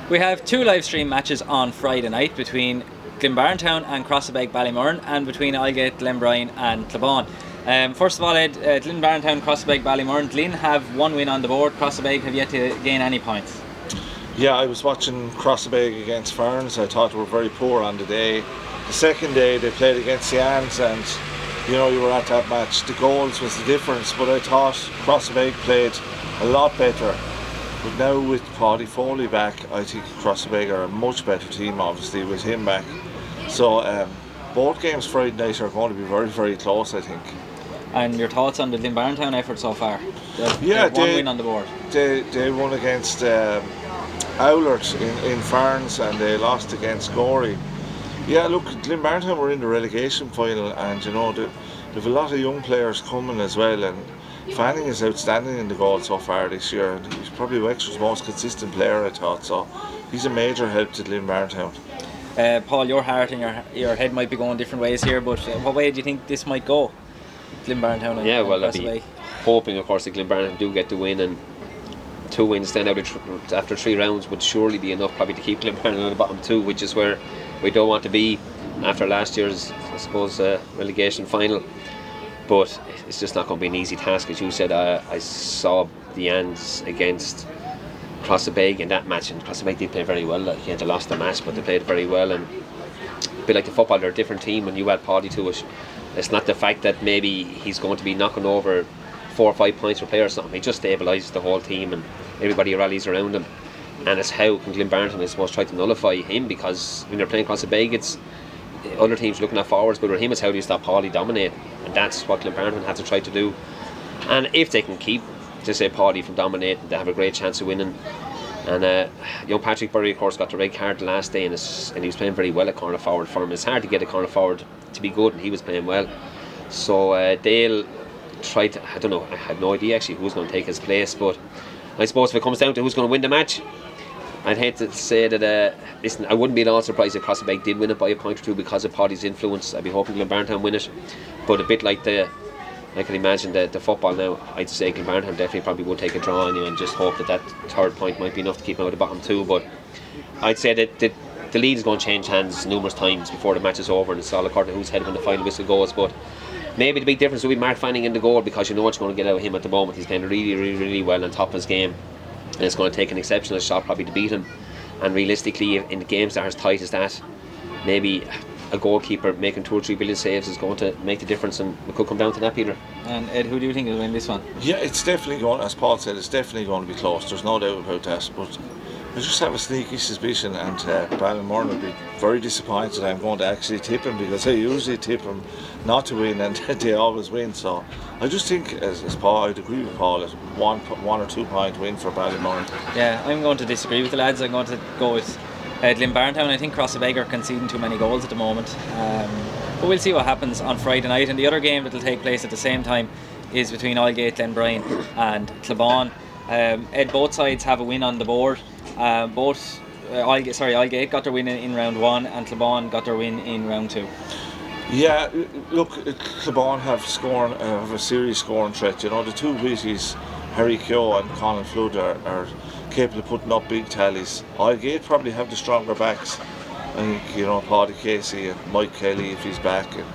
We have two live stream matches on Friday night between Glenbarntown and Crossabeg Ballymurn, and between Aldgate, Glenbrine and Clabon. First of all, Ed, Glenbarntown, Crossabeg Ballymurn. Glen have one win on the board. Crossabeg have yet to gain any points. Yeah, I was watching Crossabeg against Ferns. I thought they were very poor on the day. The second day they played against Seans, and you were at that match. The goals was the difference, but I thought Crossabeg played a lot better. But now with Paddy Foley back, I think Crossabeg are a much better team, obviously, with him back. So both games Friday night are going to be very, very close, I think. And your thoughts on the Glenbarntown effort so far? Yeah, one win on the board. They won against Owlert in Ferns, and they lost against Gorey. Yeah, look, Glenbarntown were in the relegation final, and they've a lot of young players coming as well, and Fanning is outstanding in the goal so far this year, and he's probably Wexford's most consistent player, I thought, so he's a major help to Glenbarntown. Paul, your heart and your head might be going different ways here, but what way do you think this might go? Glenbarntown and I'd be hoping, of course, that Glenbarntown do get the win, and 2 wins then after 3 rounds would surely be enough probably to keep Glenbarntown on the bottom 2, which is where we don't want to be after last year's, I suppose, relegation final. But it's just not going to be an easy task, as you said. I saw the Ands against Crossabeg in that match, and Crossabeg did play very well. They lost the match, but they played very well. And a bit like the football, they're a different team when you add Paddy to it. It's not the fact that maybe he's going to be knocking over 4 or 5 points per player or something. He just stabilises the whole team, and everybody rallies around him. And it's how can Glenbarntown, I suppose, try to nullify him, because when they're playing Crossabeg, it's other teams looking at forwards, but with him it's how do you stop Paddy dominating, and that's what Glenbarntown have to try to do. And if they can keep, to say, Paddy from dominating, they have a great chance of winning. And young Patrick Burry, of course, got the red card the last day, and he was playing very well at corner forward for him. It's hard to get a corner forward to be good, and he was playing well. So they'll try to, I don't know, I have no idea actually who's going to take his place, but I suppose if it comes down to who's going to win the match, I'd hate to say that, listen, I wouldn't be at all surprised if Crossabeg did win it by a point or two because of Paddy's influence. I'd be hoping Glenbarntown win it. But a bit like I can imagine the football now, I'd say Glenbarntown definitely probably would take a draw on you and just hope that 3rd point might be enough to keep them out of the bottom 2. But I'd say that the lead is going to change hands numerous times before the match is over, and it's all according to who's head when the final whistle goes. But maybe the big difference will be Mark Fanning in the goal, because you know what you're going to get out of him at the moment. He's playing really, really, really well on top of his game, and it's going to take an exceptional shot probably to beat him. And realistically, in the games that are as tight as that, maybe a goalkeeper making 2 or 3 billion saves is going to make the difference, and it could come down to that, Peter. And Ed, who do you think will win this one? Yeah, it's definitely going, as Paul said, it's definitely going to be close, there's no doubt about that, but I just have a sneaky suspicion, and Ballymurn will be very disappointed I'm going to actually tip him, because I usually tip him not to win, and they always win. So I just think, as Paul, I'd agree with Paul, it's 1 or 2 point win for Ballymurn. Yeah, I'm going to disagree with the lads. I'm going to go with Glenbarntown. I think Crossabeg are conceding too many goals at the moment, but we'll see what happens on Friday night. And the other game that will take place at the same time is between Aldgate, Glenbrine and Clabon. Ed, both sides have a win on the board. Aldgate got their win in round 1, and Clabon got their win in round 2. Yeah, look, Clabon have a serious scoring threat. The 2 Wheaties, Harry Keogh and Colin Flood, are capable of putting up big tallies. Aldgate probably have the stronger backs. I think, Paddy Casey and Mike Kelly, if he's back, and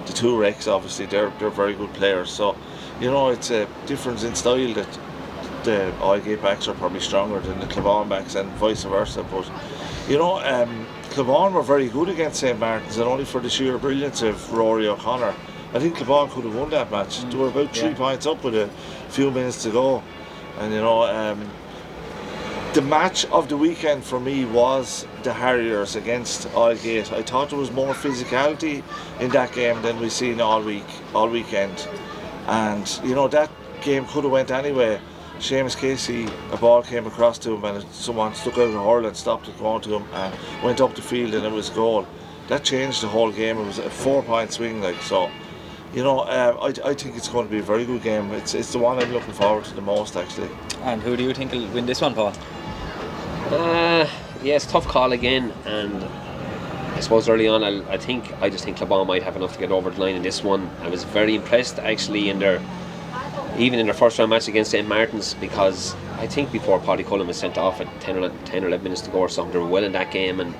the 2 Rex, obviously, they're very good players. So, it's a difference in style that the Aldgate backs are probably stronger than the Clabon backs, and vice versa. But Clabon were very good against St Martin's, and only for the sheer brilliance of Rory O'Connor, I think Clabon could have won that match. They were about 3 points up with a few minutes to go, and the match of the weekend for me was the Harriers against Aldgate. I thought there was more physicality in that game than we've seen all weekend, and that game could have went anyway. Seamus Casey, a ball came across to him, and someone stuck out a hurl and stopped it going to him and went up the field, and it was a goal. That changed the whole game. It was a 4-point swing, so I think it's going to be a very good game. It's the one I'm looking forward to the most, actually. And who do you think will win this one, Paul? It's a tough call again, and I suppose early on I just think Clabon might have enough to get over the line in this one. I was very impressed actually even in their first round match against St Martin's, because I think before Paddy Cullen was sent off at 10 or 11 minutes to go or something, they were well in that game, and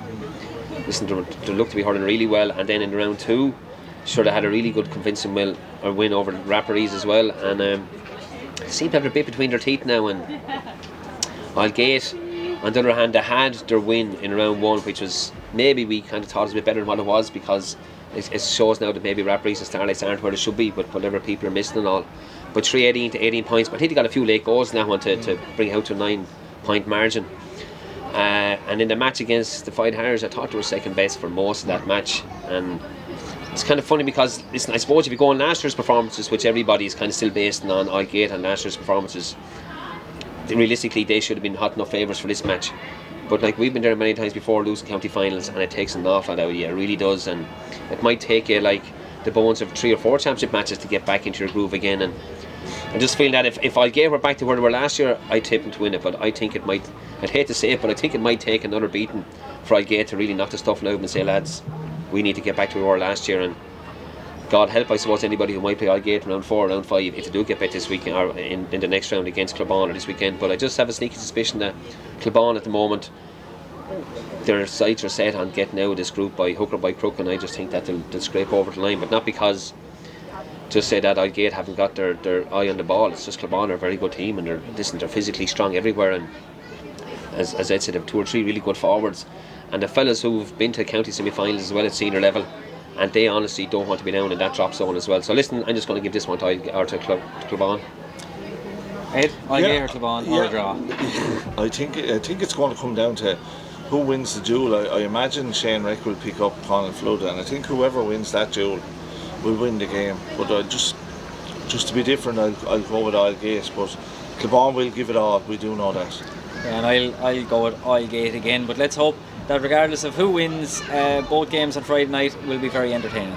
listen, they looked to be hurling really well. And then in round 2, sure, they had a really good convincing win over the Rapparees as well, and they seem to have a bit between their teeth now. And Aldgate, on the other hand, they had their win in round 1, which was maybe we kind of thought was a bit better than what it was, because it shows now that maybe Rapparees and Starlights aren't where they should be, but whatever people are missing and all. But 318 to 18 points. But I think they got a few late goals now to bring it out to a 9-point margin. And in the match against the Fight Harriers, I thought they were second best for most of that match. And it's kind of funny because, listen, I suppose if you go on last year's performances, which everybody is kind of still basing on Aldgate and last year's performances, realistically they should have been hot enough favourites for this match. But like, we've been there many times before losing county finals, and it takes an awful lot out of you, it really does. And it might take you like the bones of 3 or 4 championship matches to get back into your groove again. And I just feel that if Aldgate were back to where they were last year, I'd tip them to win it. But I think it might, I'd hate to say it, but I think it might take another beating for Aldgate to really knock the stuff out of them and say, lads, we need to get back to where we were last year. And God help, I suppose, anybody who might play Aldgate round 4 or round 5 if they do get beat this weekend, or in the next round against Clabon or this weekend. But I just have a sneaky suspicion that Clabon at the moment, their sights are set on getting out of this group by hook or by crook, and I just think that they'll scrape over the line. But not because, just say that Aldgate haven't got their eye on the ball. It's just Clabon are a very good team, and they're physically strong everywhere, and as Ed said, they have 2 or 3 really good forwards, and the fellas who've been to county semi-finals as well at senior level, and they honestly don't want to be down in that drop zone as well. So listen, I'm just going to give this one to Clabon. Ed, Aldgate or Clabon or a draw? I think it's going to come down to who wins the duel. I imagine Shane Wreck will pick up Conal Flood, and I think whoever wins that duel will win the game. But just to be different, I'll go with Aldgate, but Clabon will give it all, we do know that. Yeah, and I'll go with Aldgate again, but let's hope that regardless of who wins, both games on Friday night will be very entertaining.